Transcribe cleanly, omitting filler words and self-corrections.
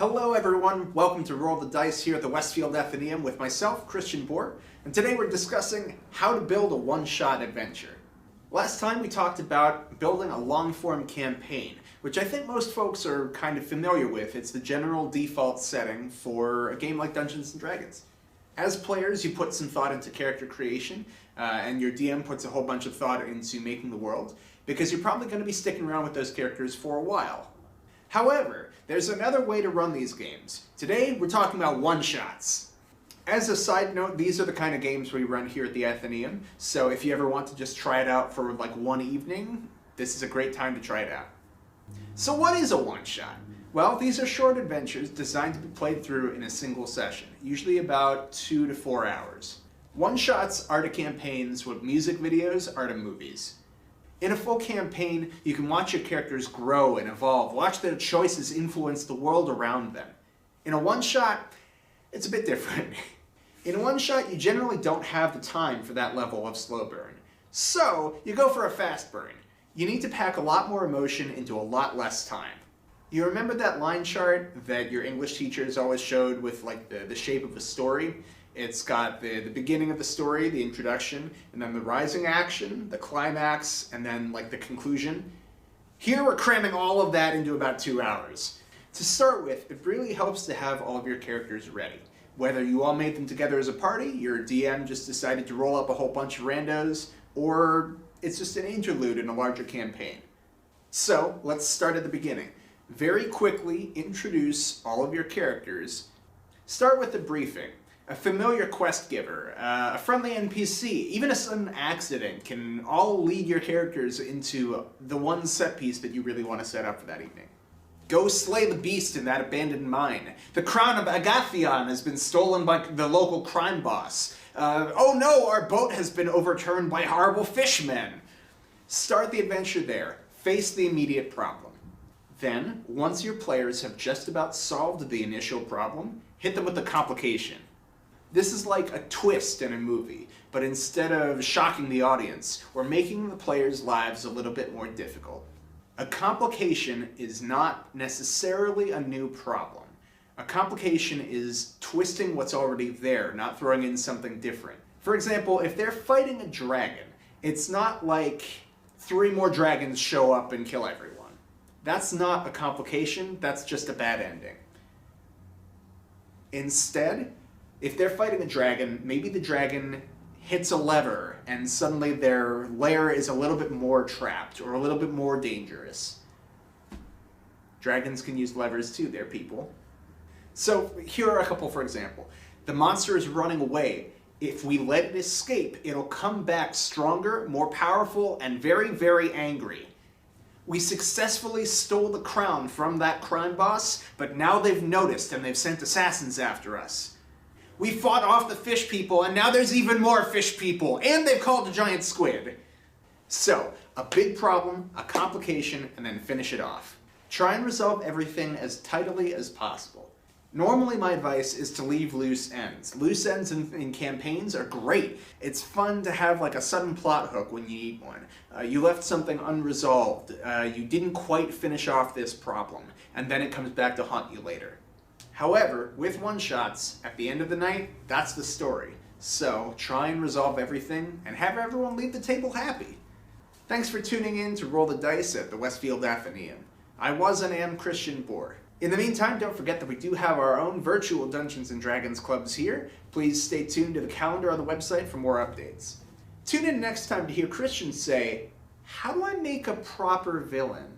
Hello everyone, welcome to Roll the Dice here at the Westfield Librarian with myself, Christian Bohr, and today we're discussing how to build a one-shot adventure. Last time we talked about building a long-form campaign, which I think most folks are kind of familiar with. It's the general default setting for a game like Dungeons & Dragons. As players, you put some thought into character creation, and your DM puts a whole bunch of thought into making the world, because you're probably going to be sticking around with those characters for a while. However, there's another way to run these games. Today, we're talking about one-shots. As a side note, these are the kind of games we run here at the Athenaeum, so if you ever want to just try it out for like one evening, this is a great time to try it out. So what is a one-shot? Well, these are short adventures designed to be played through in a single session, usually about 2 to 4 hours. One-shots are to campaigns what music videos are to movies. In a full campaign, you can watch your characters grow and evolve, watch their choices influence the world around them. In a one-shot, it's a bit different. In a one-shot, you generally don't have the time for that level of slow burn. So, you go for a fast burn. You need to pack a lot more emotion into a lot less time. You remember that line chart that your English teachers always showed with like the shape of a story? It's got the beginning of the story, the introduction, and then the rising action, the climax, and then like the conclusion. Here we're cramming all of that into about 2 hours. To start with, it really helps to have all of your characters ready. Whether you all made them together as a party, your DM just decided to roll up a whole bunch of randos, or it's just an interlude in a larger campaign. So, let's start at the beginning. Very quickly introduce all of your characters. Start with the briefing. A familiar quest giver, a friendly NPC, even a sudden accident can all lead your characters into the one set piece that you really want to set up for that evening. Go slay the beast in that abandoned mine. The crown of Agathion has been stolen by the local crime boss. Oh no, our boat has been overturned by horrible fishmen. Start the adventure there. Face the immediate problem. Then, once your players have just about solved the initial problem, hit them with the complication. This is like a twist in a movie, but instead of shocking the audience, we're making the players' lives a little bit more difficult. A complication is not necessarily a new problem. A complication is twisting what's already there, not throwing in something different. For example, if they're fighting a dragon, it's not like 3 more dragons show up and kill everyone. That's not a complication, that's just a bad ending. Instead, if they're fighting a dragon, maybe the dragon hits a lever and suddenly their lair is a little bit more trapped or a little bit more dangerous. Dragons can use levers too, they're people. So here are a couple for example. The monster is running away. If we let it escape, it'll come back stronger, more powerful, and very, very angry. We successfully stole the crown from that crime boss, but now they've noticed and they've sent assassins after us. We fought off the fish people, and now there's even more fish people, and they've called a giant squid. So, a big problem, a complication, and then finish it off. Try and resolve everything as tidily as possible. Normally my advice is to leave loose ends. Loose ends in campaigns are great. It's fun to have like a sudden plot hook when you need one. You left something unresolved, you didn't quite finish off this problem, and then it comes back to haunt you later. However, with one-shots, at the end of the night, that's the story. So, try and resolve everything, and have everyone leave the table happy. Thanks for tuning in to Roll the Dice at the Westfield Athenaeum. I was and am Christian Bohr. In the meantime, don't forget that we do have our own virtual Dungeons & Dragons clubs here. Please stay tuned to the calendar on the website for more updates. Tune in next time to hear Christian say, "How do I make a proper villain?"